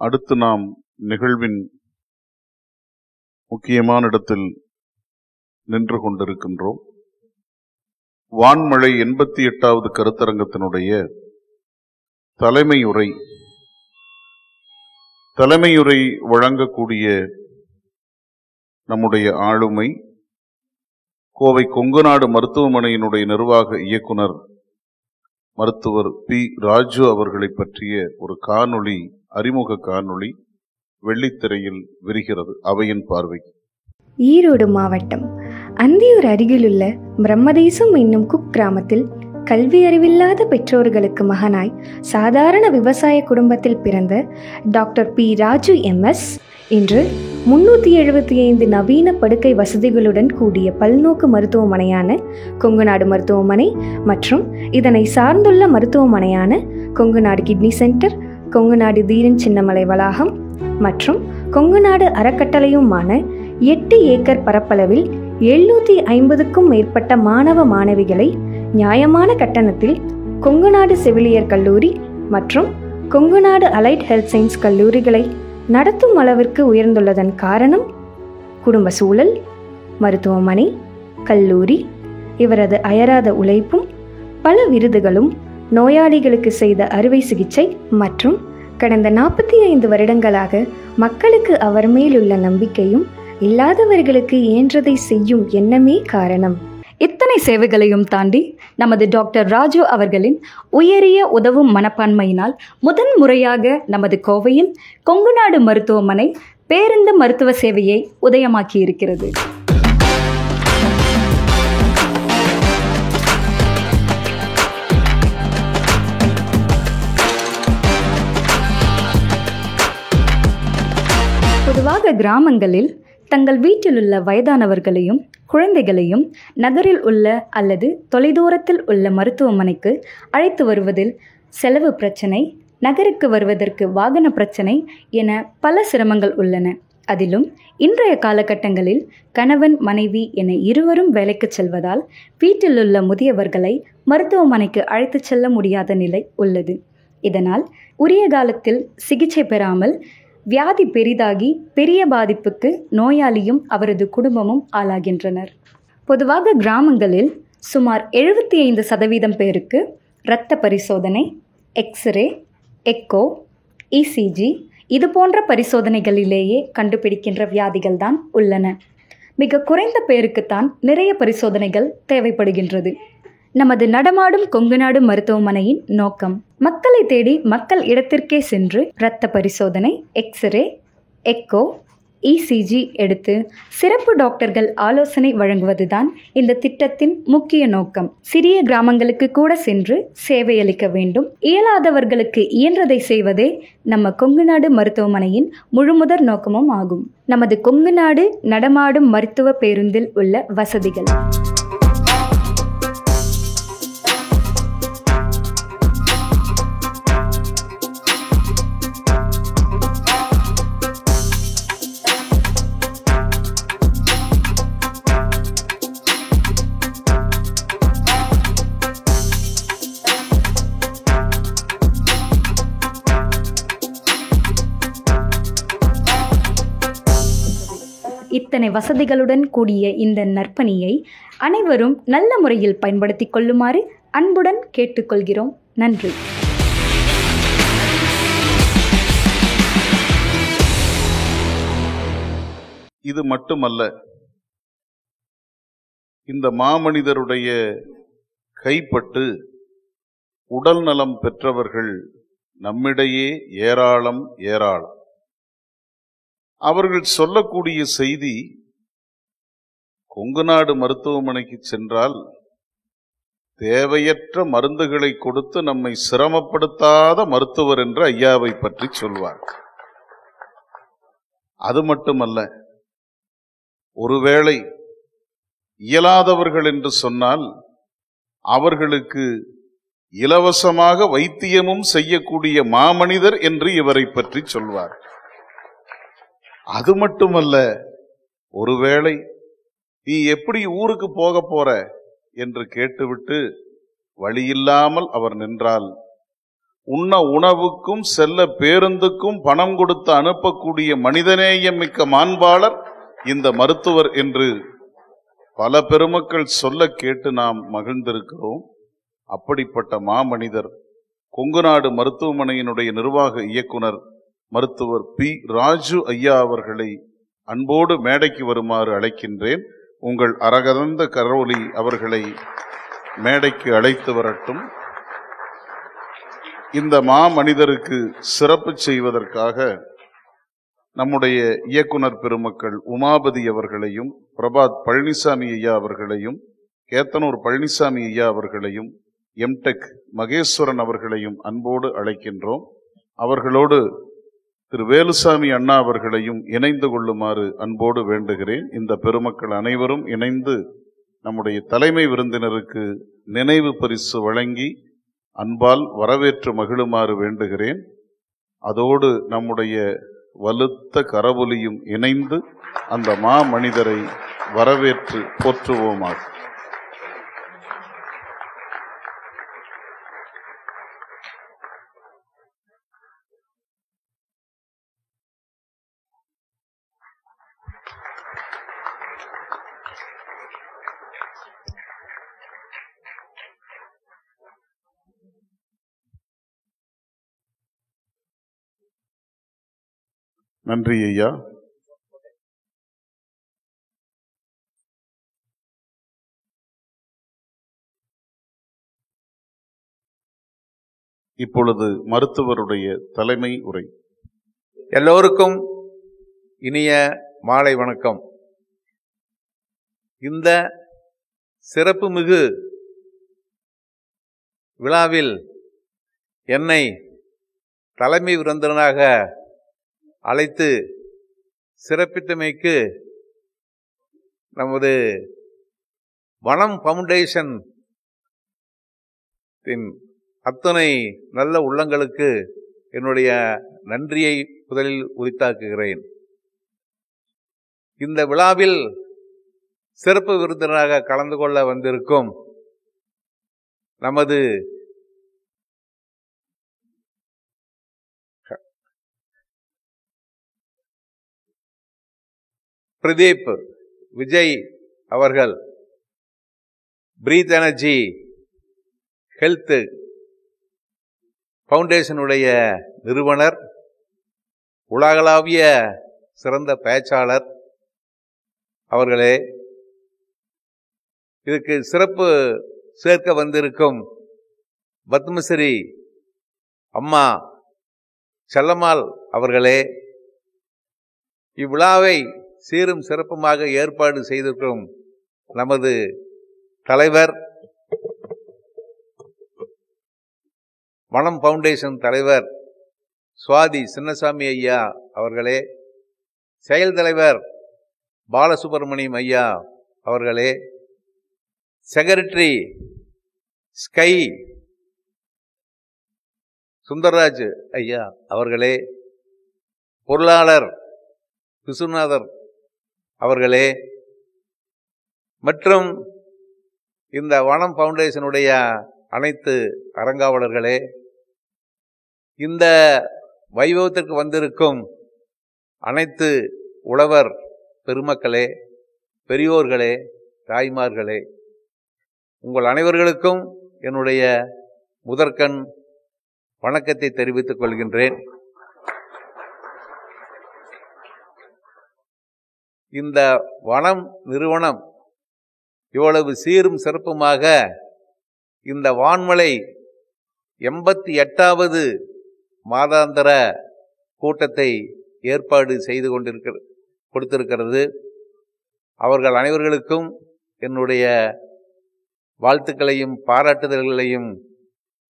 அடுத்து நாம் நிகழ்வின் முக்கியமான இடத்தில் நின்று கொண்டிருக்கின்றோம். வான்மழை 88வது கருத்தரங்கத்தினுடைய தலைமையுரை வழங்கக்கூடிய நம்முடைய ஆளுமை கோவை கொங்குநாடு மருத்துவமனையினுடைய நிர்வாக இயக்குனர் மருத்துவர் பி. ராஜு அவர்களை பற்றிய ஒரு காணொளி, அறிமுக காணொளி வெள்ளித்திரையில் விரிகிறது அவையின் பார்வை. ஈரோடு மாவட்டம் அந்தியூர் அருகிலுள்ள பிரம்மதேசம் என்னும் குக்கிராமத்தில் கல்வி அறிவில்லாத பெற்றோர்களுக்கு மகனாய் சாதாரண விவசாய குடும்பத்தில் பிறந்த டாக்டர் பி. ராஜு MS இன்று 375 நவீன படுக்கை வசதிகளுடன் கூடிய பல்நோக்கு மருத்துவமனையான கொங்குநாடு மருத்துவமனை மற்றும் இதனை சார்ந்துள்ள மருத்துவமனையான கொங்குநாடு கிட்னி சென்டர், கொங்குநாடு தீரன் சின்னமலை வளாகம் மற்றும் கொங்குநாடு அறக்கட்டளையுமான 8 ஏக்கர் பரப்பளவில் 750க்கும் மேற்பட்ட மாணவ மாணவிகளை நியாயமான கட்டணத்தில் கொங்குநாடு செவிலியர் கல்லூரி மற்றும் கொங்குநாடு அலைட் ஹெல்த் சயின்ஸ் கல்லூரிகளை நடத்தும் அளவிற்கு உயர்ந்துள்ளதன் காரணம் குடும்ப சூழல், மருத்துவமனை, கல்லூரி, இவரது அயராத உழைப்பும் பல விருதுகளும், நோயாளிகளுக்கு செய்த அறுவை சிகிச்சை மற்றும் கடந்த 45 வருடங்களாக மக்களுக்கு அவர் மேலுள்ள நம்பிக்கையும், இல்லாதவர்களுக்கு இயன்றதை செய்யும் எண்ணமே காரணம். இத்தனை சேவைகளையும் தாண்டி நமது டாக்டர் ராஜு அவர்களின் உயரிய உதவும் மனப்பான்மையினால் முதன் முறையாக நமது கோவையில் கொங்குநாடு மருத்துவமனை பேருந்து மருத்துவ சேவையை உதயமாக்கி இருக்கிறது. பொதுவாக கிராமங்களில் தங்கள் வீட்டிலுள்ள வயதானவர்களையும் குழந்தைகளையும் நகரில் உள்ள அல்லது தொலைதூரத்தில் உள்ள மருத்துவமனைக்கு அழைத்து வருவதில் செலவு பிரச்சனை, நகருக்கு வருவதற்கு வாகன பிரச்சனை என பல சிரமங்கள் உள்ளன. அதிலும் இன்றைய காலகட்டங்களில் கணவன் மனைவி என இருவரும் வேலைக்கு செல்வதால் வீட்டிலுள்ள முதியவர்களை மருத்துவமனைக்கு அழைத்து செல்ல முடியாத நிலை உள்ளது. இதனால் உரிய காலத்தில் சிகிச்சை பெறாமல் வியாதி பெரிதாகி பெரிய பாதிப்புக்கு நோயாளியும் அவரது குடும்பமும் ஆளாகின்றனர். பொதுவாக கிராமங்களில் சுமார் 75% பேருக்கு இரத்த பரிசோதனை, எக்ஸ்ரே, எக்கோ, ECG இது போன்ற பரிசோதனைகளிலேயே கண்டுபிடிக்கின்ற வியாதிகள் தான் உள்ளன. மிக குறைந்த பேருக்குத்தான் நிறைய பரிசோதனைகள் தேவைப்படுகின்றது. நமது நடமாடும் கொங்குநாடு மருத்துவமனையின் நோக்கம் மக்களை தேடி மக்கள் இடத்திற்கே சென்று இரத்த பரிசோதனை, எக்ஸ்ரே, எக்கோ, ECG எடுத்து சிறப்பு டாக்டர்கள் ஆலோசனை வழங்குவதுதான் இந்த திட்டத்தின் முக்கிய நோக்கம். சிறிய கிராமங்களுக்கு கூட சென்று சேவையளிக்க வேண்டும். இயலாதவர்களுக்கு இயன்றதை செய்வதே நம்ம கொங்குநாடு மருத்துவமனையின் முழுமுதற் நோக்கமும் ஆகும். நமது கொங்குநாடு நடமாடும் மருத்துவ பேருந்தில் உள்ள வசதிகள். இத்தனை வசதிகளுடன் கூடிய இந்த நற்பணியை அனைவரும் நல்ல முறையில் பயன்படுத்திக் கொள்ளுமாறு அன்புடன் கேட்டுக்கொள்கிறோம். நன்றி. இது மட்டுமல்ல, இந்த மாமனிதருடைய கைப்பட்டு உடல் நலம் பெற்றவர்கள் நம்மிடையே ஏராளம். அவர்கள் சொல்லக்கூடிய செய்தி, கொங்குநாடு மருத்துவமனைக்கு சென்றால் தேவையற்ற மருந்துகளை கொடுத்து நம்மை சிரமப்படுத்தாத மருத்துவர் என்ற ஐயாவை பற்றி சொல்வார். அது மட்டுமல்ல, ஒருவேளை இயலாதவர்கள் என்று சொன்னால் அவர்களுக்கு இலவசமாக வைத்தியமும் செய்யக்கூடிய மாமனிதர் என்று இவரை பற்றி சொல்வார். அது மட்டுமல்ல, ஒருவேளை நீ எப்படி ஊருக்கு போக போற என்று கேட்டுவிட்டு வழியில்லாமல் அவர் நின்றால் உண்ண உணவுக்கும் செல்ல பேருந்துக்கும் பணம் கொடுத்து அனுப்பக்கூடிய மனிதநேயம் மிக்க மாண்பாளர் இந்த மருத்துவர் என்று பல பெருமக்கள் சொல்ல கேட்டு நாம் மகிழ்ந்திருக்கிறோம். அப்படிப்பட்ட மாமனிதர் கொங்குநாடு மருத்துவமனையினுடைய நிர்வாக இயக்குனர் மருத்துவர் பி. ராஜு ஐயா அவர்களை அன்போடு மேடைக்கு வருமாறு அழைக்கின்றேன். உங்கள் அரகதந்த கரோலி அவர்களை மேடைக்கு அழைத்து வரட்டும். இந்த மாமனிதருக்கு சிறப்பு செய்வதற்காக நம்முடைய இயக்குனர் பெருமக்கள் உமாபதி அவர்களையும், பிரபாத் பழனிசாமி ஐயா அவர்களையும், கேத்தனூர் பழனிசாமி ஐயா அவர்களையும், எம்டெக் மகேஸ்வரன் அவர்களையும் அன்போடு அழைக்கின்றோம். அவர்களோடு திரு வேலுசாமி அண்ணா அவர்களையும் இணைந்து கொள்ளுமாறு அன்போடு வேண்டுகிறேன். இந்த பெருமக்கள் அனைவரும் இணைந்து நம்முடைய தலைமை விருந்தினருக்கு நினைவு பரிசு வழங்கி அன்பால் வரவேற்று மகிழுமாறு வேண்டுகிறேன். அதோடு நம்முடைய வலுத்த கரவொலியும் இணைந்து அந்த மாமனிதரை வரவேற்று போற்றுவோமாக. நன்றி ஐயா. இப்பொழுது மருத்துவருடைய தலைமை உரை. எல்லோருக்கும் இனிய மாலை வணக்கம். இந்த சிறப்புமிகு விழாவில் என்னை தலைமை விருந்தினராக அழைத்து சிறப்பித்தமைக்கு நமது வனம் ஃபவுண்டேஷன் அத்தனை நல்ல உள்ளங்களுக்கு என்னுடைய நன்றியை முதலில் உரித்தாக்குகிறேன். இந்த விழாவில் சிறப்பு விருந்தினராக கலந்து கொள்ள வந்திருக்கும் நமது பிரதீப் விஜய் அவர்கள், பிரீத் எனர்ஜி ஹெல்த் ஃபவுண்டேஷனுடைய நிறுவனர், உலகளாவிய சிறந்த பேச்சாளர் அவர்களே, இதுக்கு சிறப்பு சேர்க்க வந்திருக்கும் பத்மஸ்ரீ அம்மா செல்லம்மாள் அவர்களே, இவ்விழாவை சீரும் சிறப்புமாக ஏற்பாடு செய்திருக்கும் நமது தலைவர், வனம் ஃபவுண்டேஷன் தலைவர் சுவாதி சின்னசாமி ஐயா அவர்களே, செயல் தலைவர் பாலசுப்ரமணியம் ஐயா அவர்களே, செக்ரட்டரி ஸ்கை சுந்தரராஜ் ஐயா அவர்களே, பொருளாளர் விஸ்வநாதர் அவர்களே, மற்றும் இந்த வனம் ஃபவுண்டேஷனுடைய அனைத்து அறங்காவலர்களே, இந்த வைபவத்திற்கு வந்திருக்கும் அனைத்து உழவர் பெருமக்களே, பெரியோர்களே, தாய்மார்களே, உங்கள் அனைவர்களுக்கும் என்னுடைய முதற்கண் வணக்கத்தை தெரிவித்துக் கொள்கின்றேன். இந்த வனம் நிறுவனம் இவ்வளவு சீரும் சிறப்புமாக இந்த வான்மலை 88வது மாதாந்திர கூட்டத்தை ஏற்பாடு செய்து கொடுத்திருக்கிறது. அவர்கள் அனைவர்களுக்கும் என்னுடைய வாழ்த்துக்களையும் பாராட்டுதல்களையும்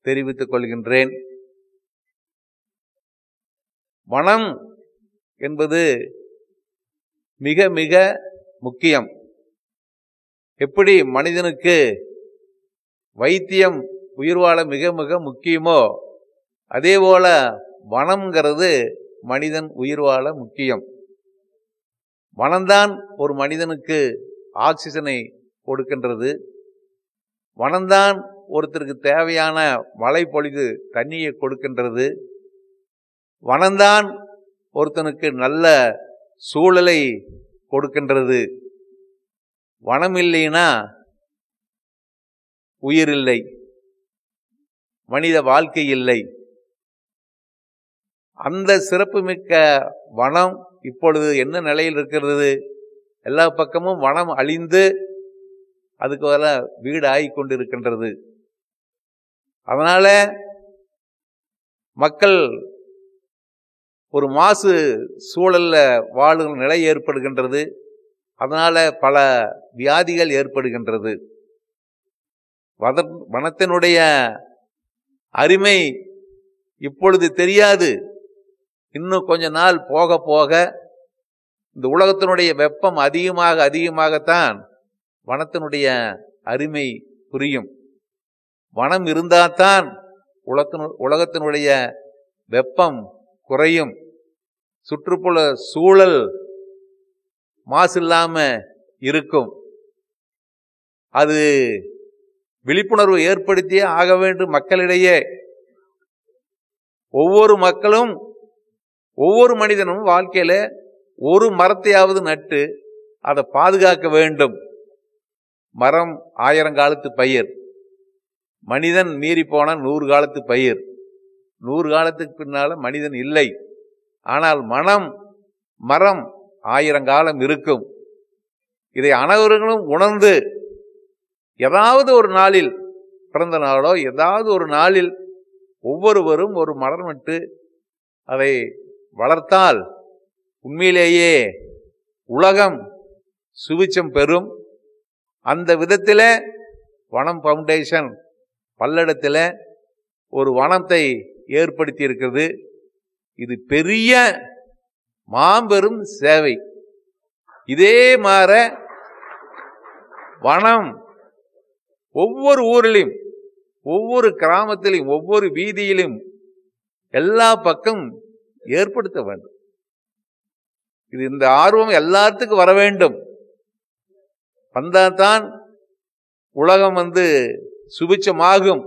தெரிவித்துக் கொள்கின்றேன். வனம் என்பது மிக மிக முக்கியம். எப்படி மனிதனுக்கு வைத்தியம் உயிர் வாழ மிக மிக முக்கியமோ, அதேபோல வனம்ங்கிறது மனிதன் உயிர் வாழ முக்கியம். வனம்தான் ஒரு மனிதனுக்கு ஆக்சிஜனை கொடுக்கின்றது. வனம்தான் ஒருத்தருக்கு தேவையான மழை பொழிது தண்ணியை கொடுக்கின்றது. வனம்தான் ஒருத்தனுக்கு நல்ல சூழலை கொடுக்கின்றது. வனம் இல்லைன்னா உயிர் இல்லை, மனித வாழ்க்கை இல்லை. அந்த சிறப்புமிக்க வனம் இப்பொழுது என்ன நிலையில் இருக்கிறது? எல்லா பக்கமும் வனம் அழிந்து அதுக்கு வர வீடு ஆகிக் கொண்டிருக்கின்றது. அதனால மக்கள் ஒரு மாசு சூழல்ல வாழும் நிலை ஏற்படுகின்றது. அதனால பல வியாதிகள் ஏற்படுகின்றது. வனத்தினுடைய அருமை இப்பொழுது தெரியாது. இன்னும் கொஞ்ச நாள் போக போக இந்த உலகத்தினுடைய வெப்பம் அதிகமாகத்தான் வனத்தினுடைய அருமை புரியும். வனம் இருந்தால்தான் உலகத்தினுடைய வெப்பம் குறையும். சுற்றுப்புற சூழல் மாசு இல்லாம இருக்கும். அது விழிப்புணர்வு ஏற்படுத்தியே ஆக வேண்டும் மக்களிடையே. ஒவ்வொரு மக்களும் ஒவ்வொரு மனிதனும் வாழ்க்கையில ஒரு மரத்தையாவது நட்டு அதை பாதுகாக்க வேண்டும். மரம் 1000 காலத்து பயிர், மனிதன் மீறி போன 100 காலத்து பயிர். 100 காலத்துக்கு பின்னால மனிதன் இல்லை. ஆனால் மரம் 1000 காலம் இருக்கும். இதை அனைவர்களும் உணர்ந்து ஏதாவது ஒரு நாளில், பிறந்த நாளோ ஏதாவது ஒரு நாளில் ஒவ்வொருவரும் ஒரு மரம் நட்டு அதை வளர்த்தால் உண்மையிலேயே உலகம் சுபிட்சம் பெறும். அந்த விதத்தில் வனம் ஃபவுண்டேஷன் பல்லடத்தில் ஒரு வனத்தை ஏற்படுத்தி இருக்கிறது. இது பெரிய மாபெரும் சேவை. இதே மாதிரி வனம் ஒவ்வொரு ஊரிலும், ஒவ்வொரு கிராமத்திலும், ஒவ்வொரு வீதியிலும் எல்லா பக்கம் ஏற்படுத்த வேண்டும். இது இந்த ஆர்வம் எல்லாத்துக்கும் வர வேண்டும். வந்தால்தான் உலகம் சுபிட்சமாகும்.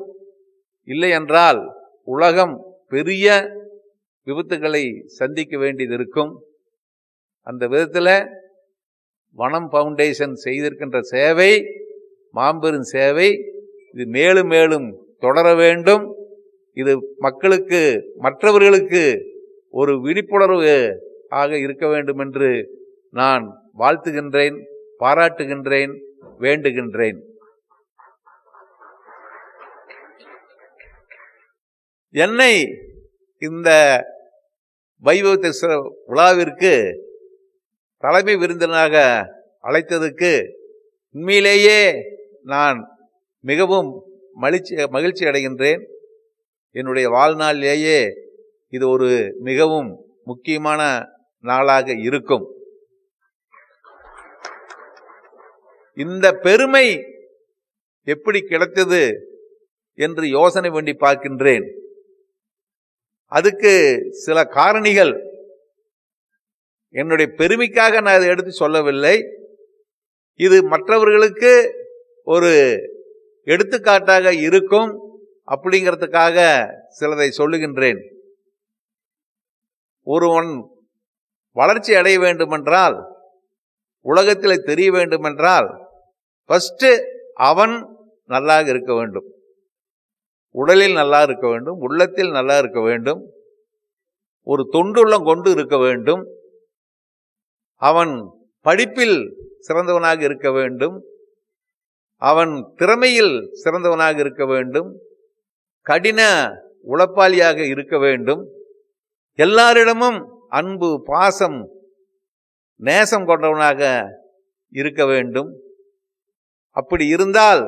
இல்லை என்றால் உலகம் பெரிய விபத்துக்களை சந்திக்க வேண்டியது இருக்கும். அந்த விதத்தில் வனம் ஃபவுண்டேஷன் செய்திருக்கின்ற சேவை மாபெரும் சேவை. இது மேலும் மேலும் தொடர வேண்டும். இது மக்களுக்கு, மற்றவர்களுக்கு ஒரு விழிப்புணர்வு ஆக இருக்க வேண்டும் என்று நான் வாழ்த்துகின்றேன், பாராட்டுகின்றேன், வேண்டுகின்றேன். என்னை இந்த வைபவ விழாவிற்கு தலைமை விருந்தினராக அழைத்ததுக்கு உண்மையிலேயே நான் மிகவும் மகிழ்ச்சி அடைகின்றேன். என்னுடைய வாழ்நாளிலேயே இது ஒரு மிகவும் முக்கியமான நாளாக இருக்கும். இந்த பெருமை எப்படி கிடைத்தது என்று யோசனை பண்ணி பார்க்கின்றேன். அதுக்கு சில காரணிகள். என்னுடைய பெருமைக்காக நான் இதை எடுத்து சொல்லவில்லை. இது மற்றவர்களுக்கு ஒரு எடுத்துக்காட்டாக இருக்கும் அப்படிங்கிறதுக்காக சிலதை சொல்லுகின்றேன். ஒருவன் வளர்ச்சி அடைய வேண்டுமென்றால், உலகத்தில் தெரிய வேண்டுமென்றால் ஃபர்ஸ்ட் அவன் நல்லாக இருக்க வேண்டும். உடலில் நல்லா இருக்க வேண்டும், உள்ளத்தில் நல்லா இருக்க வேண்டும், ஒரு தொண்டுள்ளம் கொண்டு இருக்க வேண்டும், அவன் படிப்பில் சிறந்தவனாக இருக்க வேண்டும், அவன் திறமையில் சிறந்தவனாக இருக்க வேண்டும், கடின உழைப்பாளியாக இருக்க வேண்டும், எல்லாரிடமும் அன்பு, பாசம், நேசம் கொண்டவனாக இருக்க வேண்டும். அப்படி இருந்தால்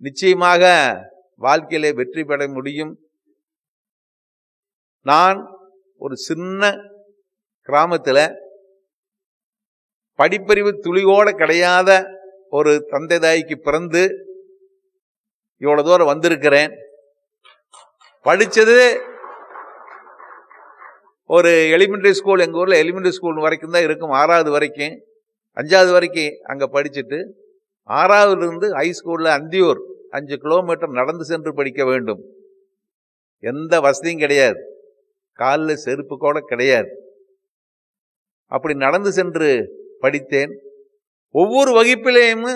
நிச்சயமாக வாழ்க்கையிலே வெற்றி பெற முடியும். நான் ஒரு சின்ன கிராமத்தில் படிப்பறிவு துளியோட கிடையாத ஒரு தந்தை தாய்க்கு பிறந்து இவ்வளவு தூரம் வந்திருக்கிறேன். படிச்சது ஒரு எலிமெண்டரி ஸ்கூல், எங்கள் ஊரில் எலிமெண்டரி ஸ்கூல் வரைக்கும் தான் இருக்கும், 6வது வரைக்கும். 5வது வரைக்கும் அங்கே படிச்சுட்டு 6வதுலேருந்து ஹை ஸ்கூலில் அந்தியூர் 5 கிலோமீட்டர் நடந்து சென்று படிக்க வேண்டும். எந்த வசதியும் கிடையாது, காலில் செருப்பு கூட கிடையாது. அப்படி நடந்து சென்று படித்தேன். ஒவ்வொரு வகுப்பிலேயும்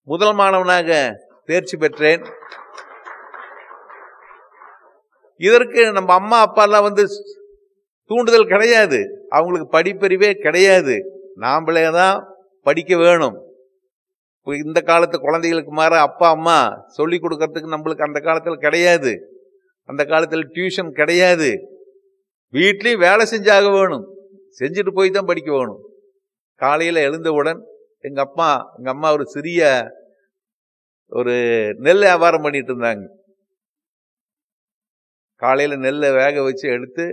முதல் மாணவனாக தேர்ச்சி பெற்றேன். இதற்கு நம்ம அம்மா அப்பாலாம் தூண்டுதல் கிடையாது, அவங்களுக்கு படிப்பறிவே கிடையாது. நாமளே தான் படிக்க வேணும். இந்த காலத்து குழந்தைகளுக்கு மாற அப்பா அம்மா சொல்லி கொடுக்கறதுக்கு நம்மளுக்கு அந்த காலத்தில் கிடையாது. அந்த காலத்தில் டியூஷன் கிடையாது. வீட்லேயும் வேலை செஞ்சாக வேணும், செஞ்சுட்டு போய் தான் படிக்க வேணும். காலையில் எழுந்தவுடன் எங்கள் அம்மா ஒரு சிறிய நெல் வியாபாரம் பண்ணிட்டு இருந்தாங்க. காலையில் நெல்லை வேக வச்சு எடுத்து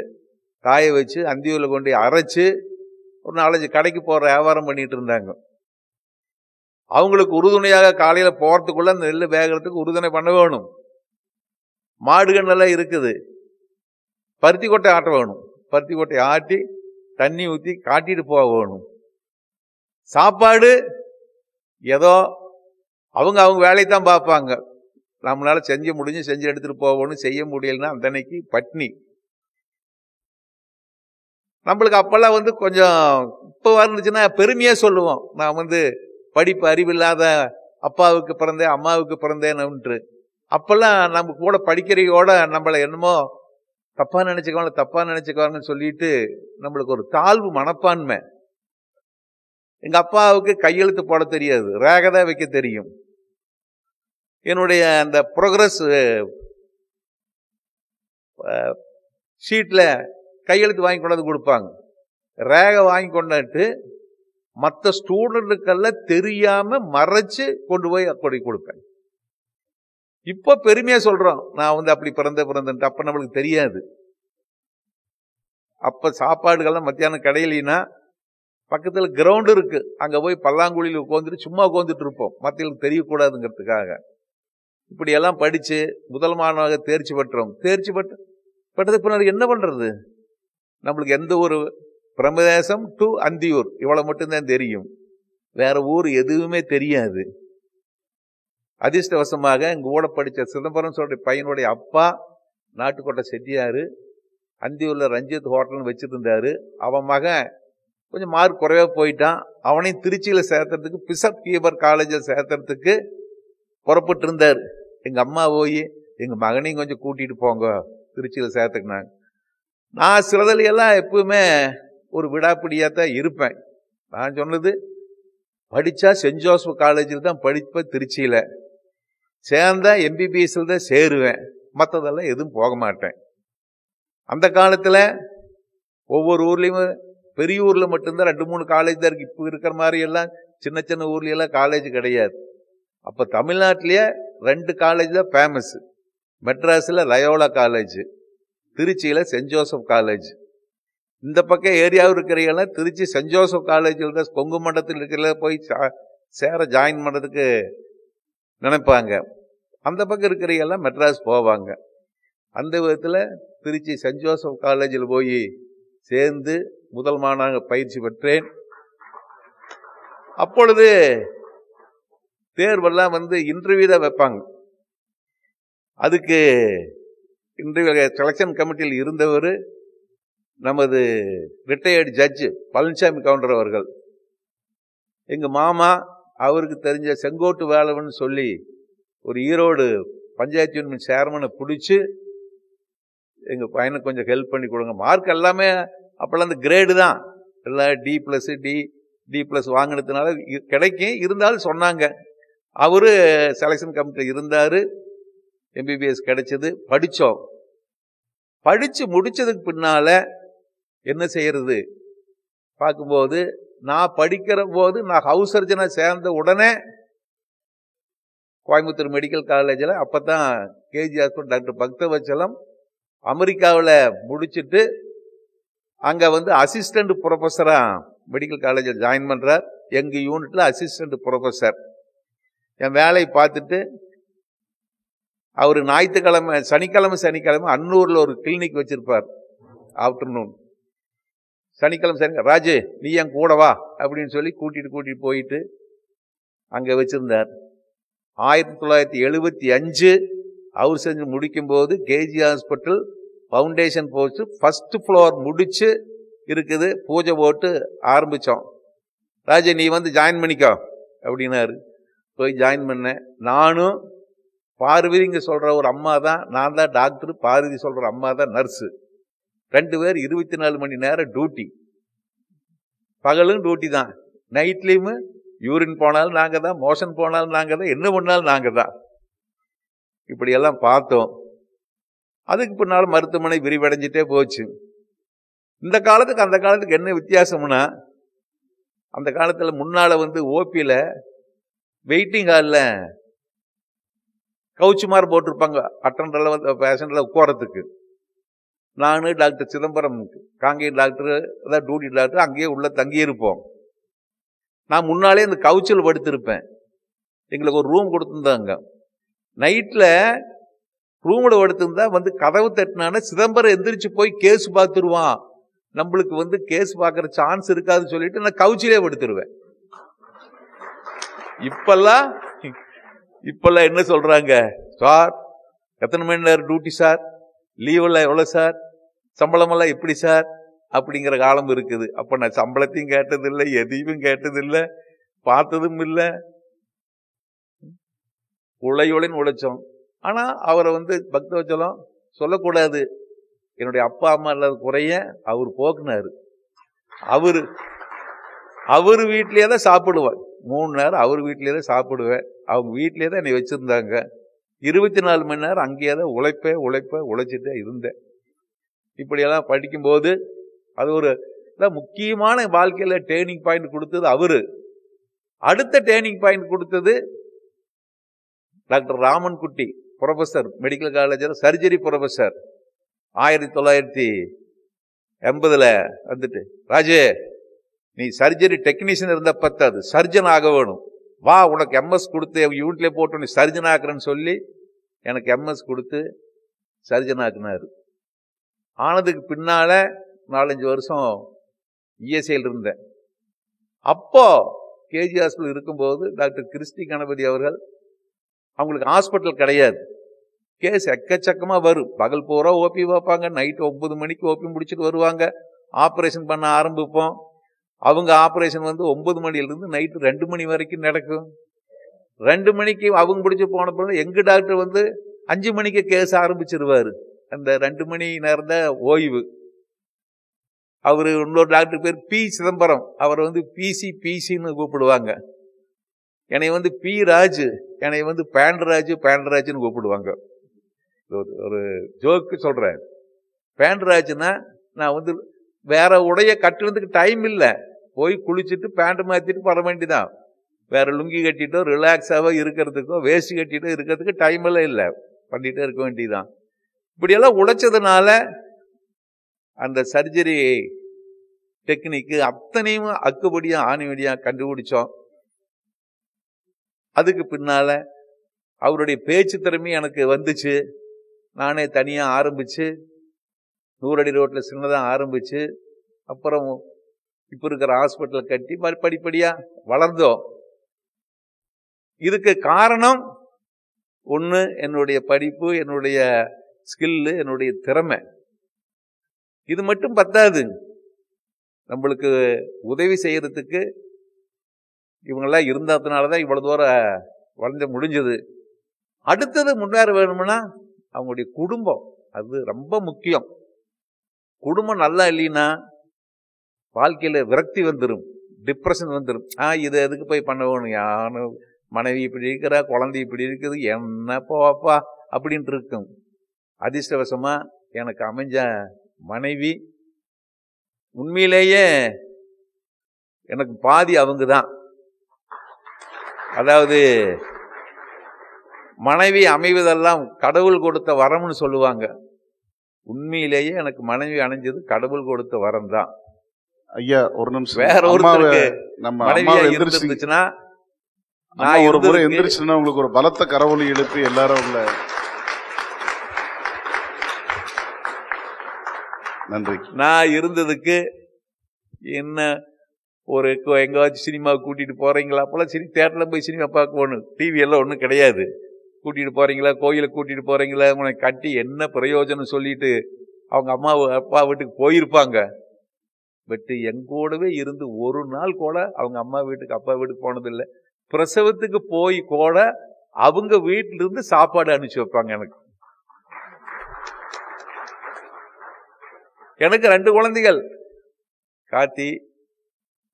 காய வச்சு அந்தியூரில் கொண்டு அரைச்சு ஒரு 4-5 கடைக்கு போகிற வியாபாரம் பண்ணிட்டு இருந்தாங்க. அவங்களுக்கு உறுதுணையாக காலையில் போகிறதுக்குள்ள அந்த நெல் வேகிறதுக்கு உறுதுணை பண்ண வேணும். மாடுகண்ணெல்லாம் இருக்குது, பருத்தி கொட்டை ஆட்ட வேணும். பருத்தி கொட்டை ஆட்டி தண்ணி ஊற்றி காட்டிட்டு போக வேணும். சாப்பாடு ஏதோ அவங்க வேலையை தான் பார்ப்பாங்க. நம்மளால செஞ்சு எடுத்துட்டு போகணும். செய்ய முடியலன்னா அந்த அன்னைக்கு பட்னி. நம்மளுக்கு அப்பெல்லாம் கொஞ்சம் இப்போ இருந்துச்சுன்னா பெருமையா சொல்லுவோம், நான் படிப்பு அறிவில்லாத அப்பாவுக்கு பிறந்தேன் அம்மாவுக்கு பிறந்தேன்னு. அப்பெல்லாம் நம்ம கூட படிக்கிறதையோட நம்மளை என்னமோ தப்பா நினைச்சுக்குவாங்கன்னு சொல்லிட்டு நம்மளுக்கு ஒரு தாழ்வு மனப்பான்மை. எங்க அப்பாவுக்கு கையெழுத்து போட தெரியாது, ரேகை வைக்க தெரியும். என்னுடைய அந்த ப்ரோக்ரஸ் ஷீட்ல கையெழுத்து வாங்கி கொண்டாந்து கொடுப்பாங்க. ரேகை வாங்கி கொண்டாட்டு மற்ற ஸ்டூடெண்ட்டுக்கெல்லாம் தெரியாம மறைச்சு கொண்டு போய் கொடுப்பேன். இப்போ பெருமையா சொல்றோம், நான் அப்படி பிறந்தேன்ட்டு. அப்ப நம்மளுக்கு தெரியாது. அப்ப சாப்பாடுகள்லாம் மத்தியானம் கிடையிலனா பக்கத்துல கிரவுண்ட் இருக்கு, அங்க போய் பல்லாங்குழியில் உட்காந்துட்டு சும்மா உட்காந்துட்டு இருப்போம், மற்றவங்களுக்கு தெரியக்கூடாதுங்கிறதுக்காக. இப்படி எல்லாம் படிச்சு முதல் மாணவனாக தேர்ச்சி பெற்றதுக்கு பின்னாடி என்ன பண்றது? நம்மளுக்கு எந்த ஒரு பிரமதேசம் டு அந்தியூர் இவ்வளவு மட்டும்தான் தெரியும், வேற ஊர் எதுவுமே தெரியாது. அதிர்ஷ்டவசமாக எங்க கூட படிச்ச சிதம்பரம் சொல்ற பையனுடைய அப்பா நாட்டுக்கோட்டை செட்டியாரு, அந்தியூர்ல ரஞ்சித் ஹோட்டல்னு வச்சுட்டு இருந்தாரு. அவன் மகன் கொஞ்சம் மார்க் குறைவா போயிட்டான். அவனையும் திருச்சியில சேர்த்துறதுக்கு பிசப் கீபர் காலேஜில் சேர்த்துறதுக்கு புறப்பட்டு இருந்தார். எங்க அம்மா போய் எங்க மகனையும் கொஞ்சம் கூட்டிட்டு போங்க திருச்சியில சேர்த்துக்கினாங்க. நான் சிலதலையெல்லாம் எப்பவுமே ஒரு விடாப்பிடியாத்தான் இருப்பேன். நான் சொன்னது படிச்சா சென்ட் ஜோசப் காலேஜில் தான் படிப்பேன், திருச்சியில சேர்ந்தா MBBS தான் சேருவேன், மற்றதெல்லாம் எதுவும் போக மாட்டேன். அந்த காலத்துல ஒவ்வொரு ஊர்லயும் பெரிய ஊர்ல மட்டும்தான் 2-3 காலேஜ் தான் இருக்கு. இப்ப இருக்கிற மாதிரி எல்லாம் சின்ன சின்ன ஊர்ல எல்லாம் காலேஜ் கிடையாது. அப்ப தமிழ்நாட்டிலேயே 2 காலேஜ் தான் ஃபேமஸ். மெட்ராஸ்ல லயோலா காலேஜ், திருச்சியில சென்ட் ஜோசப் காலேஜ். இந்த பக்கம் ஏரியாவில் இருக்கிறவங்க திருச்சி சென்ட் ஜோசப் காலேஜில் தான் கொங்கு மண்டலத்தில் இருக்கிற போய் சேர ஜாயின் பண்ணுறதுக்கு நினைப்பாங்க. அந்த பக்கம் இருக்கிறவங்கெல்லாம் மெட்ராஸ் போவாங்க. அந்த விதத்தில் திருச்சி சென்ட் ஜோசப் காலேஜில் போய் சேர்ந்து முதல் மாணவனாக பயிற்சி பெற்றேன். அப்பொழுது தேர்வெல்லாம் இன்டர்வியூ தான் வைப்பாங்க. அதுக்கு இன்டர்வியூ செலக்ஷன் கமிட்டியில் இருந்தவர் நமது ரிட்டையர்டு ஜட்ஜு பழனிசாமி கவுண்டர் அவர்கள். எங்க மாமா, அவருக்கு தெரிஞ்ச செங்கோட்டு வேலவன் சொல்லி ஒரு ஈரோடு பஞ்சாயத்து யூனியன் சேர்மனை பிடிச்சி எங்க பையனுக்கு கொஞ்சம் ஹெல்ப் பண்ணி கொடுங்க. மார்க் எல்லாமே அப்பெல்லாம் அந்த கிரேடு தான், எல்லாம் D+, வாங்கினதுனால கிடைக்கும். இருந்தாலும் சொன்னாங்க. அவரு செலக்ஷன் கமிட்டி இருந்தாரு. MBBS கிடைச்சது. படிச்சோம். படிச்சு முடிச்சதுக்கு பின்னால என்ன செய்யறது பார்க்கும்போது, நான் படிக்கிற போது நான் ஹவுஸ் சர்ஜனா சேர்ந்த உடனே கோயம்புத்தூர் மெடிக்கல் காலேஜில் அப்பதான் KG ஹாஸ்பிட்டல் டாக்டர் பக்தவச்சலம் அமெரிக்காவில் முடிச்சுட்டு அங்க அசிஸ்டன்ட் ப்ரொஃபஸரா மெடிக்கல் காலேஜில் ஜாயின் பண்றார். எங்க யூனிட்ல அசிஸ்டன்ட் ப்ரொஃபஸர். என் வேலையை பார்த்துட்டு அவரு சனிக்கிழமை அன்னூர்ல ஒரு கிளினிக் வச்சிருப்பார். ஆஃப்டர்நூன் சனிக்கிழமை ராஜு நீ என் கூட வா அப்படின்னு சொல்லி கூட்டிட்டு போயிட்டு அங்க வச்சிருந்தார். 1975 அவர் செஞ்சு முடிக்கும்போது கேஜி ஹாஸ்பிட்டல் ஃபவுண்டேஷன் போட்டு ஃபர்ஸ்ட் ஃப்ளோர் முடிச்சு இருக்குது, பூஜை போட்டு ஆரம்பித்தோம். ராஜே நீ வந்து ஜாயின் பண்ணிக்கோ அப்படின்னாரு. போய் ஜாயின் பண்ணேன். நானும் பார்வதிங்க சொல்கிற ஒரு அம்மா தான், நான் தான் டாக்டர், பார்வதி சொல்கிற அம்மா தான் நர்ஸு. 2 பேர் 24 மணி நேரம் டியூட்டி. பகலும் டியூட்டி தான், நைட்லேயும் யூரின் போனாலும் நாங்கள் தான், மோஷன் போனாலும் நாங்கள் தான், என்ன பண்ணாலும் நாங்கள் தான். இப்படியெல்லாம் பார்த்தோம். அதுக்கு பின்னால் மருத்துவமனை விரிவடைஞ்சிட்டே போச்சு. இந்த காலத்துக்கு அந்த காலத்துக்கு என்ன வித்தியாசம்னா, அந்த காலத்தில் முன்னால் வந்து ஓபியில் வெயிட்டிங் ஹாலில் கவுச்சுமார் போட்டிருப்பாங்க அட்டண்டரில் வந்து பேஷண்டில் உட்காரத்துக்கு. நான் டாக்டர் சிதம்பரம் காங்கேயம் டாக்டர் அதான் டியூட்டி டாக்டர் அங்கேயே உள்ள தங்கியிருப்போம். நான் முன்னாலே இந்த கவுச்சில் படுத்திருப்பேன். எங்களுக்கு ஒரு ரூம் கொடுத்துருந்தாங்க. நைட்டில் ரூமில் படுத்திருந்தா வந்து கதவு தட்டினான சிதம்பரம் எந்திரிச்சு போய் கேஸ் பார்த்துருவான், நம்மளுக்கு வந்து கேஸ் பார்க்குற சான்ஸ் இருக்காதுன்னு சொல்லிட்டு நான் கவுச்சிலே படுத்துருவேன். இப்பெல்லாம் என்ன சொல்றாங்க, சார் எத்தனை மணி நேரம் டியூட்டி சார், லீவெல்லாம் எவ்வளோ சார், சம்பளமெல்லாம் எப்படி சார் அப்படிங்கிற காலம் இருக்குது. அப்போ நான் சம்பளத்தையும் கேட்டதில்லை, எதையும் கேட்டதில்லை, பார்த்ததும் இல்லை. உழையுழைன்னு உழைச்சோம். ஆனால் அவரை வந்து பக்தவச்சலம் சொல்லக்கூடாது. என்னுடைய அப்பா அம்மா இல்லாத குறைய அவர் போக்குனாரு. அவர் வீட்லேயே தான் சாப்பிடுவேன். 3 நேரம் அவர் வீட்லேயே தான் சாப்பிடுவேன். அவங்க வீட்லேயே தான் என்னை வச்சுருந்தாங்க. 24 மணி நேரம் அங்கேயே தான் உழைச்சிட்டே இருந்தேன். இப்படியெல்லாம் படிக்கும்போது அது ஒரு முக்கியமான வாழ்க்கையில் டேர்னிங் பாயிண்ட் கொடுத்தது அவரு. அடுத்த டேர்னிங் பாயிண்ட் கொடுத்தது டாக்டர் ராமன் குட்டி, ப்ரொஃபஸர், மெடிக்கல் காலேஜில் சர்ஜரி ப்ரொஃபஸர். 1980 வந்துட்டு, ராஜே நீ சர்ஜரி டெக்னீஷியன் இருந்தால் பத்தாது, சர்ஜன் ஆக வேணும், வா உனக்கு எம்எஸ் கொடுத்து யூனிட்ல போட்டு நீ சர்ஜன் ஆக்குறேன்னு சொல்லி எனக்கு எம்எஸ் கொடுத்து சர்ஜன் ஆக்குனாரு. ஆனதுக்கு பின்னால 4-5 வருஷம் இஎஸ்ஐயில் இருந்தேன். அப்போ கேஜி ஹாஸ்பிட்டல் இருக்கும்போது டாக்டர் கிறிஸ்டி கணபதி அவர்கள், அவங்களுக்கு ஹாஸ்பிட்டல் கிடையாது, கேஸ் எக்கச்சக்கமாக வரும், பகல் பூரா ஓபி வைப்பாங்க, நைட்டு 9 மணிக்கு ஓபி முடிச்சுட்டு வருவாங்க, ஆப்ரேஷன் பண்ண ஆரம்பிப்போம். அவங்க ஆப்ரேஷன் வந்து 9 மணிலிருந்து நைட்டு 2 மணி வரைக்கும் நடக்கும். 2 மணிக்கு அவங்க முடிச்சு போன பிறகு எங்கள் டாக்டர் வந்து 5 மணிக்கு கேஸ் ஆரம்பிச்சிருவார். அந்த 2 மணி நேரம் தான் ஓய்வு. அவர் இன்னொரு டாக்டர் பேர் பி சிதம்பரம், அவரை வந்து பிசின்னு கூப்பிடுவாங்க. என்னை வந்து பி ராஜு, என்னை வந்து பேண்டராஜுன்னு கூப்பிடுவாங்க. ஒரு ஜோக்கு சொல்கிறேன். பேண்டராஜுன்னா நான் வந்து வேற உடைய கட்டுறதுக்கு டைம் இல்லை, போய் குளிச்சுட்டு பேண்ட் மாற்றிட்டு வர வேண்டிதான். வேற லுங்கி கட்டிட்டோ ரிலாக்ஸாகவோ இருக்கிறதுக்கோ வேஸ்ட் கட்டிட்டோ இருக்கிறதுக்கு டைம் எல்லாம் இல்லை, பண்ணிகிட்டே இருக்க வேண்டியதான். இப்படியெல்லாம் உழைச்சதுனால அந்த சர்ஜரி டெக்னிக்கு அத்தனையும் அக்குபடியாக ஆணிவடியாக கண்டுபிடிச்சோம். அதுக்கு பின்னால அவருடைய பேச்சு திறமை எனக்கு வந்துச்சு. நானே தனியாக ஆரம்பித்து 100 அடி ரோட்டில் சின்னதாக ஆரம்பித்து அப்புறம் இப்போ இருக்கிற ஹாஸ்பிட்டல் கட்டி படிப்படியாக வளர்ந்தோம். இதுக்கு காரணம் ஒன்று என்னுடைய படிப்பு, என்னுடைய ஸ்கில்லு, என்னுடைய திறமை. இது மட்டும் பத்தாது, நம்மளுக்கு உதவி செய்யறதுக்கு இவங்கெல்லாம் இருந்ததுனால தான் இவ்வளோ தூரம் வளர்ந்து முடிஞ்சது. அடுத்தது முன்னேற வேணும்னா அவங்களுடைய குடும்பம், அது ரொம்ப முக்கியம். குடும்பம் நல்லா இல்லைன்னா வாழ்க்கையில் விரக்தி வந்துடும், டிப்ரெஷன் வந்துடும். இது எதுக்கு போய் பண்ண வேணும், யாரும் மனைவி இப்படி இருக்கிறா, குழந்தை இப்படி இருக்குது, என்ன போவாப்பா அப்படின்ட்டு இருக்கும். அதிர்ஷ்டவசமாக எனக்கு அமைஞ்ச மனைவி உண்மையிலேயே எனக்கு பாதி அவங்க தான். அதாவது மனைவி அமைவதெல்லாம் கடவுள் கொடுத்த வரம்னு சொல்லுவாங்க. உண்மையிலேயே எனக்கு மனைவி அணைஞ்சது கடவுள் கொடுத்த வரம் தான். ஐயா ஒரு நிமிஷம், வேற ஒருத்தருக்கு மனைவியா இருந்துச்சுன்னா நான் ஒரு முறை எந்திரிச்சுன்னா உங்களுக்கு ஒரு பலத்த கரவொலி எழுப்பி எல்லாரும் உள்ள நன்றி. நான் இருந்ததுக்கு என்ன ஒரு எங்கேயாச்சும் சினிமா கூட்டிகிட்டு போகிறீங்களா? அப்போல்லாம் தேட்டரில் போய் சினிமா பார்க்க போகணும், டிவி எல்லாம் ஒன்றும் கிடையாது. கூட்டிகிட்டு போகிறீங்களா, கோயிலுக்கு கூட்டிகிட்டு போகிறீங்களா, உனக்கு கட்டி என்ன பிரயோஜனம் சொல்லிட்டு அவங்க அம்மா அப்பா வீட்டுக்கு போயிருப்பாங்க. பட்டு எங்கூடவே இருந்து ஒரு நாள் கூட அவங்க அம்மா வீட்டுக்கு அப்பா வீட்டுக்கு போனதில்லை. பிரசவத்துக்கு போய் கூட அவங்க வீட்டிலிருந்து சாப்பாடு அனுப்பிச்சு வைப்பாங்க. எனக்கு 2 குழந்தைகள், கார்த்தி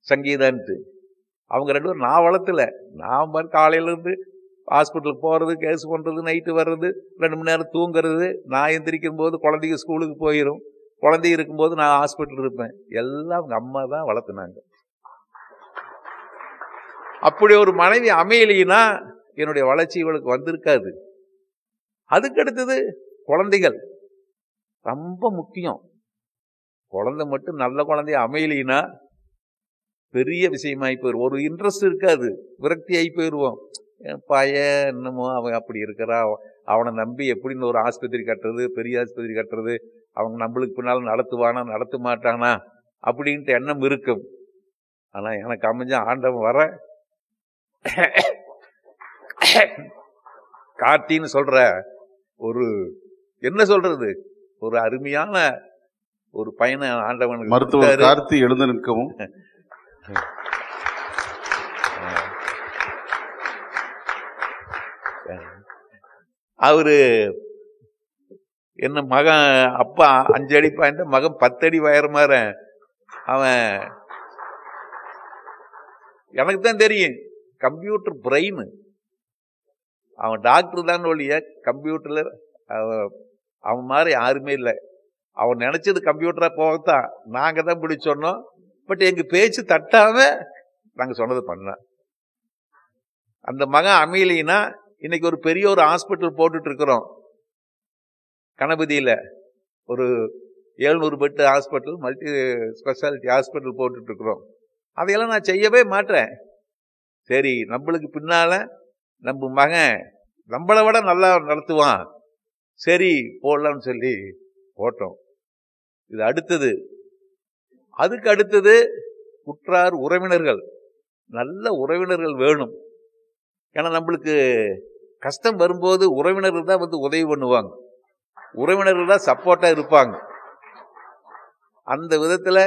சங்கீதான்ட்டு. அவங்க 2 பேரும் நான் வளர்த்துல. நான் மாதிரி காலையிலேருந்து ஹாஸ்பிட்டலுக்கு போகிறது, கேஸ் பண்ணுறது, நைட்டு வர்றது, 2 மணி நேரம் தூங்குறது. நான் எந்திரிக்கும் போது குழந்தைங்க ஸ்கூலுக்கு போயிடும். குழந்தை இருக்கும்போது நான் ஹாஸ்பிட்டல் இருப்பேன். எல்லாம் அவங்க அம்மா தான் வளர்த்துனாங்க. அப்படி ஒரு மனைவி அமையலைன்னா என்னுடைய வளர்ச்சி இவளுக்கு வந்திருக்காது. அதுக்கு அடுத்தது குழந்தைகள் ரொம்ப முக்கியம். குழந்தை மட்டும் நல்ல குழந்தைய அமையலைன்னா பெரிய விஷயமாயி போயிடும். ஒரு இன்ட்ரெஸ்ட் இருக்காது, விரக்தி ஆகி போயிடுவோம். பையன் என்னமோ அவன் அப்படி இருக்கிறா, அவனை நம்பி எப்படின்னு ஒரு ஆஸ்பத்திரி கட்டுறது, பெரிய ஆஸ்பத்திரி கட்டுறது, அவங்க நம்மளுக்கு பின்னால் நடத்துவானா நடத்த மாட்டானா அப்படின்ட்டு எண்ணம் இருக்கும். ஆனால் எனக்கு அமைஞ்ச ஆண்டவன் வர கார்த்தின்னு சொல்ற ஒரு என்ன சொல்றது ஒரு அருமையான ஒரு பையனை ஆண்டவனுக்கு மருத்துவர் கார்த்தி எழுந்து நிற்கவும். அவரு என்ன மகன் அப்பா 5 அடி பாய்ந்த மகன் 10 அடி வயரமாற. அவன் எனக்கு தான் தெரியும் கம்ப்யூட்டர் பிரெயின். அவன் டாக்டர் தான் ஒழிய கம்ப்யூட்டர்ல அவன் மாதிரி யாருமே இல்லை. அவன் நினைச்சது கம்ப்யூட்டரா போகத்தான் நாங்க தான் பிடி சொன்னோம். பட் எங்க பேச்சு தட்டாம நாங்க சொன்னது பண்ண. அந்த மகன் அமையலைன்னா இன்னைக்கு ஒரு பெரிய ஒரு ஹாஸ்பிட்டல் போட்டுட்டு இருக்கிறோம். கணபதியில ஒரு 700 bed hospital, multi speciality hospital போட்டுட்டு இருக்கிறோம். அதையெல்லாம் நான் செய்யவே மாட்டேன். சரி, நம்மளுக்கு பின்னால நம்ம மகன் நம்மளை விட நல்லா நடத்துவான், சரி போடலாம்னு சொல்லி போட்டோம். இது அடுத்தது. அதுக்கு அடுத்தது உற்றார் உறவினர்கள், நல்ல உறவினர்கள் வேணும். ஏன்னா நம்மளுக்கு கஷ்டம் வரும்போது உறவினர்கள் தான் வந்து உதவி பண்ணுவாங்க, உறவினர்கள் தான் சப்போர்ட்டா இருப்பாங்க. அந்த விதத்துல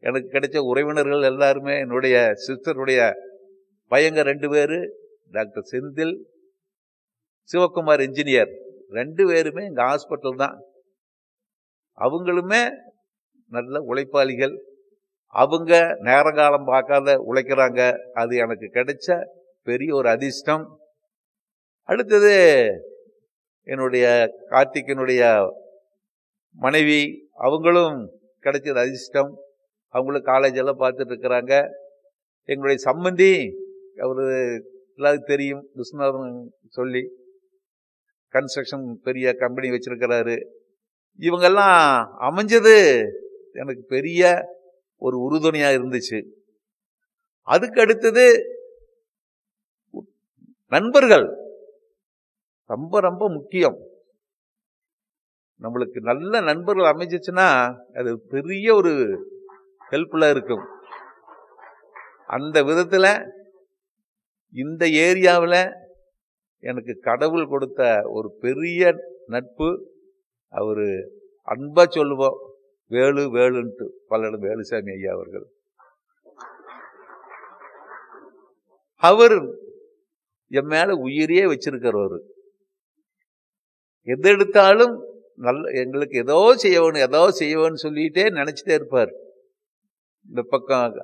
எனக்கு கிடைச்ச உறவினர்கள் எல்லாருமே என்னுடைய சிஸ்டருடைய பையங்க 2 பேரு, டாக்டர் செந்தில், சிவகுமார் இன்ஜினியர், 2 பேருமே எங்க ஹாஸ்பிட்டல் தான். அவங்களுமே நல்ல உழைப்பாளிகள். அவங்க நேரங்காலம் பார்க்காத உழைக்கிறாங்க. அது எனக்கு கிடைச்ச பெரிய ஒரு அதிர்ஷ்டம். அடுத்தது என்னுடைய கார்த்திகனுடைய மனைவி, அவங்களும் கிடைச்சது அதிர்ஷ்டம். அவங்களும் காலேஜ் எல்லாம் பார்த்துட்டு இருக்கிறாங்க. எங்களுடைய சம்பந்தி, அவரு எல்லாருக்கும் தெரியும், விஸ்வநாதன் சொல்லி கன்ஸ்ட்ரக்ஷன் பெரிய கம்பெனி வச்சிருக்கிறாரு. இவங்கெல்லாம் அமைஞ்சது எனக்கு பெரிய ஒரு உறுதுணையா இருந்துச்சு. அதுக்கு அடுத்தது நண்பர்கள் ரொம்ப ரொம்ப முக்கியம். நம்மளுக்கு நல்ல நண்பர்கள் அமைஞ்சிச்சுன்னா அது பெரிய ஒரு ஹெல்ப்ஃபுல்லா இருக்கும். அந்த விதத்துல இந்த ஏரியாவில் எனக்கு கடவுள் கொடுத்த ஒரு பெரிய நட்பு. அவரு அன்பா சொல்லுவோம், வேலு வேலுன்ட்டு, பல்லடம் வேலுசாமி ஐயா அவர்கள். அவர் என் மேல உயிரியே வச்சிருக்கிறவர். எது எடுத்தாலும் நல்ல எங்களுக்கு ஏதோ செய்யணும் ஏதோ செய்யணும்னு சொல்லிட்டே நினைச்சிட்டே இருப்பார். இந்த பக்கம்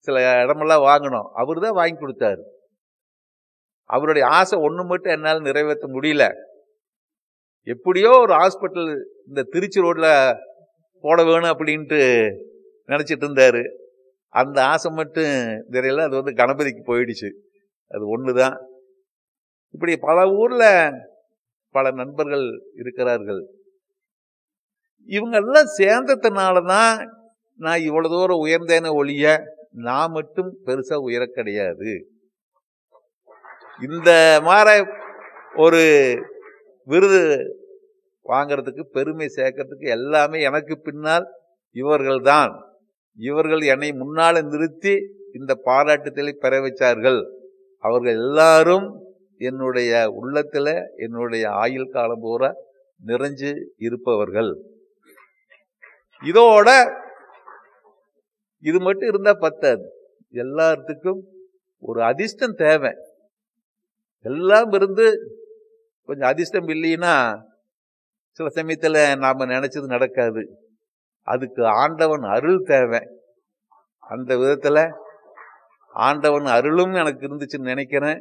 சில இடமெல்லாம் வாங்கணும், அவரு தான் வாங்கி கொடுத்தாரு. அவருடைய ஆசை ஒண்ணு மட்டும் என்னால் நிறைவேற்ற முடியல. எப்படியோ ஒரு ஹாஸ்பிட்டல் இந்த திருச்சி ரோட்ல போட வேணும் அப்படின்ட்டு நினைச்சிட்டு இருந்தாரு. அந்த ஆசை மட்டும் தெரியல, அது வந்து கணபதிக்கு போயிடுச்சு. அது ஒண்ணுதான். இப்படி பல ஊர்ல பல நண்பர்கள் இருக்கிறார்கள். இவங்க எல்லாம் சேர்ந்ததுனாலதான் நான் இவ்வளவு தூரம் உயர்ந்தேன ஒழிய நான் மட்டும் பெருசா உயர கிடையாது. இந்த மாதிரி ஒரு விருது வாங்கிறதுக்கு, பெருமை சேர்க்கறதுக்கு எல்லாமே எனக்கு பின்னால் இவர்கள் தான். இவர்கள் என்னை முன்னால நிறுத்தி இந்த பாராட்டுதலை பெற வச்சார்கள். அவர்கள் எல்லாரும் என்னுடைய உள்ளத்துல என்னுடைய ஆயுள் காலம் பூரா நிறைஞ்சு இருப்பவர்கள். இதோட இது மட்டும் இருந்தா பத்தாது, எல்லாத்துக்கும் ஒரு அதிர்ஷ்டம் தேவை. எல்லாம் இருந்து கொஞ்சம் அதிர்ஷ்டம் இல்லைன்னா சில சமயத்துல நாம நினைச்சது நடக்காது. அதுக்கு ஆண்டவன் அருள் தேவை. அந்த விதத்துல ஆண்டவன் அருளும் எனக்கு இருந்துச்சுன்னு நினைக்கிறேன்.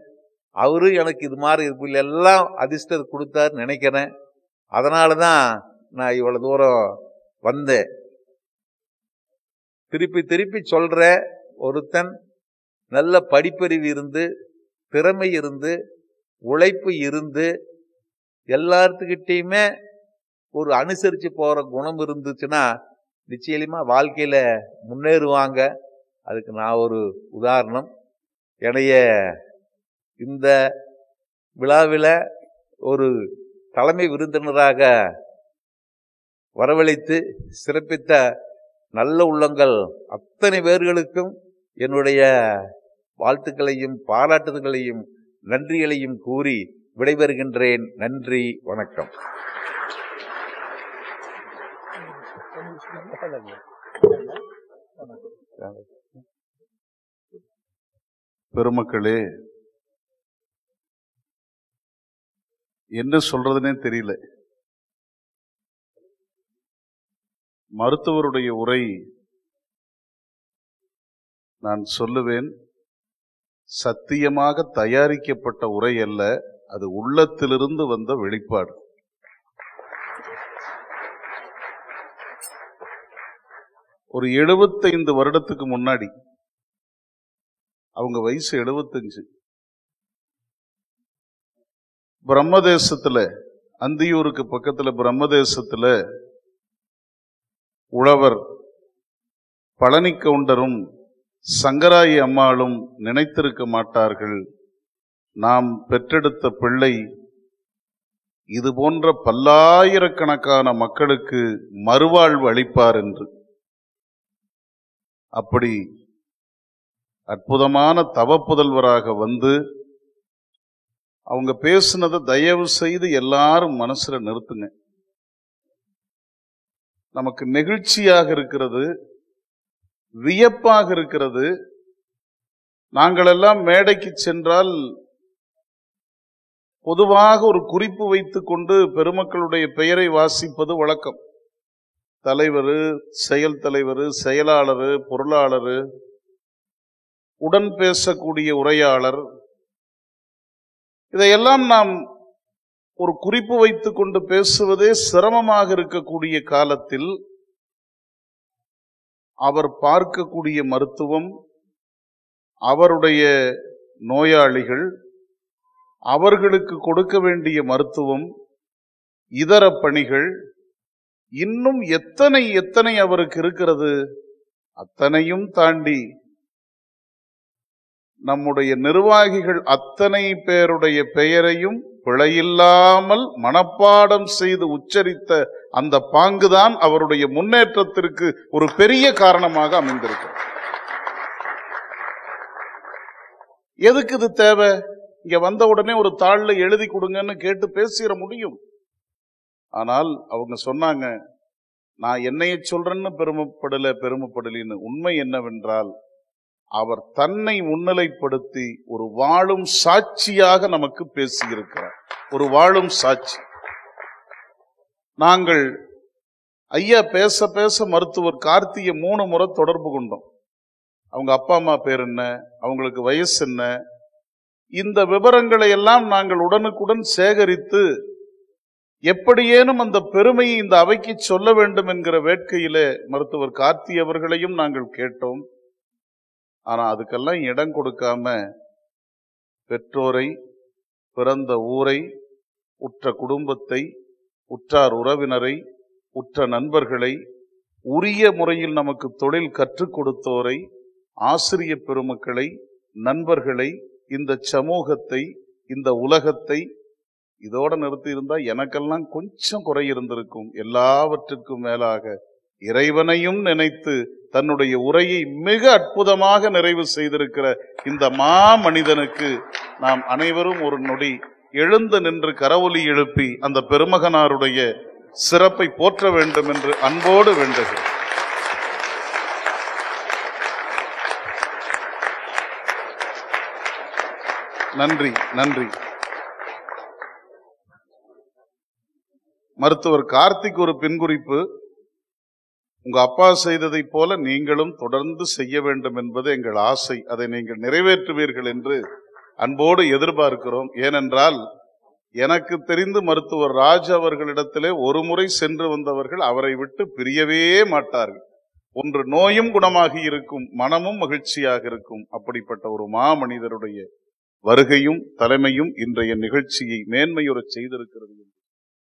அவரும் எனக்கு இது மாதிரி எல்லாம் அதிர்ஷ்டம் கொடுத்தாரு நினைக்கிறேன். அதனாலதான் நான் இவ்வளவு தூரம் வந்தேன். திருப்பி திருப்பி சொல்ற, ஒருத்தன் நல்ல படிப்பறிவு இருந்து, திறமை இருந்து, உழைப்பு இருந்து, எல்லாத்துக்கிட்டையுமே ஒரு அனுசரிச்சு போற குணம் இருந்துச்சுன்னா நிச்சயமா வாழ்க்கையில முன்னேறுவாங்க. அதுக்கு நான் ஒரு உதாரணம். என்னைய இந்த விழாவில் ஒரு தலைமை விருந்தினராக வரவழைத்து சிறப்பித்த நல்ல உள்ளங்கள் அத்தனை பேர்களுக்கும் என்னுடைய வாழ்த்துக்களையும் பாராட்டுதல்களையும் நன்றிகளையும் கூறி விடைபெறுகின்றேன். நன்றி, வணக்கம். பெருமக்களே, என்ன சொல்றதுன்னே தெரியல. மருத்துவருடைய உரை நான் சொல்லுவேன், சத்தியமாக தயாரிக்கப்பட்ட உரை அல்ல, அது உள்ளத்திலிருந்து வந்த வெளிப்பாடு. ஒரு 75 வருடத்துக்கு முன்னாடி, அவங்க வயசு 75, பிரம்மதேசத்துல, அந்தியூருக்கு பக்கத்துல பிரம்மதேசத்துல உழவர் பழனி கவுண்டரும் சங்கராயி அம்மாளும் நினைத்திருக்க மாட்டார்கள், நாம் பெற்றெடுத்த பிள்ளை இது போன்ற பல்லாயிரக்கணக்கான மக்களுக்கு மறுவாழ்வு அளிப்பார் என்று. அப்படி அற்புதமான தவப்புதல்வராக வந்து அவங்க பேசுனதை தயவு செய்து எல்லாரும் மனசுல நிறுத்துங்க. நமக்கு நெகிழ்ச்சியாக இருக்கிறது, வியப்பாக இருக்கிறது. நாங்கள் எல்லாம் மேடைக்கு சென்றால் பொதுவாக ஒரு குறிப்பு வைத்துக் கொண்டு பெருமக்களுடைய பெயரை வாசிப்பது வழக்கம். தலைவர், செயல் தலைவர், செயலாளர், பொருளாளர், உடன் பேசக்கூடிய உரையாளர், இதையெல்லாம் நாம் ஒரு குறிப்பு வைத்துக் கொண்டு பேசுவதே சிரமமாக இருக்கக்கூடிய காலத்தில் அவர் பார்க்கக்கூடிய மருத்துவம், அவருடைய நோயாளிகள், அவர்களுக்கு கொடுக்க வேண்டிய மருத்துவம், இதர பணிகள், இன்னும் எத்தனை எத்தனை அவருக்கு இருக்கிறது. அத்தனையும் தாண்டி நம்முடைய நிர்வாகிகள் அத்தனை பேருடைய பெயரையும் பிழையில்லாமல் மனப்பாடம் செய்து உச்சரித்த அந்த பாங்குதான் அவருடைய முன்னேற்றத்திற்கு ஒரு பெரிய காரணமாக அமைந்திருக்கு. எதுக்கு இது தேவை? இங்க வந்த உடனே ஒரு தாள்ல எழுதி கொடுங்கன்னு கேட்டு பேசிட முடியும். ஆனால் அவங்க சொன்னாங்க, நான் என்னைய சொல்றேன்னு பெருமைப்படலின்னு. உண்மை என்னவென்றால், அவர் தன்னை முன்னிலைப்படுத்தி ஒரு வாழும் சாட்சியாக நமக்கு பேசியிருக்கிறார். ஒரு வாழும் சாட்சி. நாங்கள் ஐயா பேச பேச மருத்துவர் கார்த்தியை 3 முறை தொடர்பு கொண்டோம். அவங்க அப்பா அம்மா பேர் என்ன, அவங்களுக்கு வயசு என்ன, இந்த விவரங்களை எல்லாம் நாங்கள் உடனுக்குடன் சேகரித்து எப்படியேனும் அந்த பெருமையை இந்த அவைக்கு சொல்ல வேண்டும் என்கிற வேட்கையிலே மருத்துவர் கார்த்தி அவர்களையும் நாங்கள் கேட்டோம். ஆனா அதுக்கெல்லாம் இடம் கொடுக்காம பெற்றோரை, பிறந்த ஊரை, உற்ற குடும்பத்தை, உற்றார் உறவினரை, உற்ற நண்பர்களை, உரிய முறையில் நமக்கு தொழில் கற்றுக் கொடுத்தோரை, ஆசிரிய பெருமக்களை, நண்பர்களை, இந்த சமூகத்தை, இந்த உலகத்தை, இதோட நிறுத்தி இருந்தா எனக்கெல்லாம் கொஞ்சம் குறை இருந்திருக்கும். எல்லாவற்றிற்கும் மேலாக இறைவனையும் நினைத்து தன்னுடைய உரையை மிக அற்புதமாக நிறைவு செய்திருக்கிற இந்த மனிதனுக்கு நாம் அனைவரும் ஒரு நொடி எழுந்து நின்று கரவொலி எழுப்பி அந்த பெருமகனாருடைய சிறப்பை போற்ற வேண்டும் என்று அன்போடு வேண்டுகிறேன். நன்றி, நன்றி. மருத்துவர் கார்த்திக் ஒரு பின்குறிப்பு. உங்க அப்பா செய்ததைப் போல நீங்களும் தொடர்ந்து செய்ய வேண்டும் என்பது எங்கள் ஆசை. அதை நீங்கள் நிறைவேற்றுவீர்கள் என்று அன்போடு எதிர்பார்க்கிறோம். ஏனென்றால் எனக்கு தெரிந்து மருத்துவர் ராஜ் அவர்களிடத்திலே ஒரு முறை சென்று வந்தவர்கள் அவரை விட்டு பிரியவே மாட்டார்கள். ஒன்று நோயும் குணமாகி இருக்கும், மனமும் மகிழ்ச்சியாக இருக்கும். அப்படிப்பட்ட ஒரு மனிதருடைய வருகையும் தலைமையும் இன்றைய நிகழ்ச்சியை மேன்மையுறச் செய்திருக்கிறது.